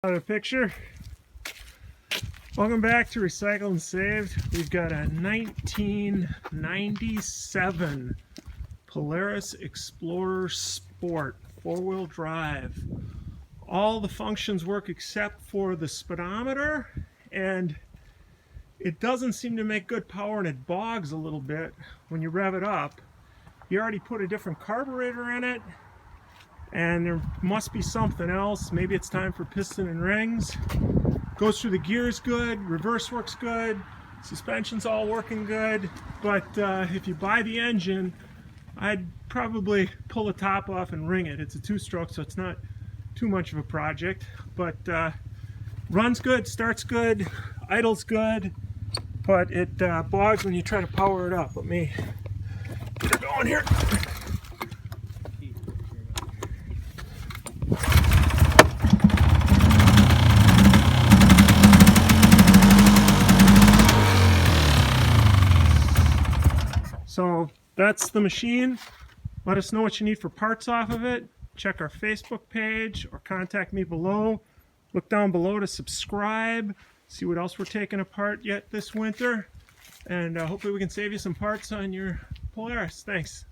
Another picture. Welcome back to Recycled and Saved. We've got a 1997 Polaris Explorer Sport, four-wheel drive. All the functions work except for the speedometer, and it doesn't seem to make good power, and it bogs a little bit when you rev it up. You already put a different carburetor in it, and there must be something else. Maybe it's time for piston and rings. Goes through the gears good, reverse works good, suspension's all working good, but if you buy the engine, I'd probably pull the top off and ring it. It's a two-stroke, so it's not too much of a project, but runs good, starts good, idles good, but it bogs when you try to power it up. Let me get her going here. So that's the machine. Let us know what you need for parts off of it. Check our Facebook page or contact me below. Look down below to subscribe. See what else we're taking apart yet this winter. And hopefully we can save you some parts on your Polaris. Thanks.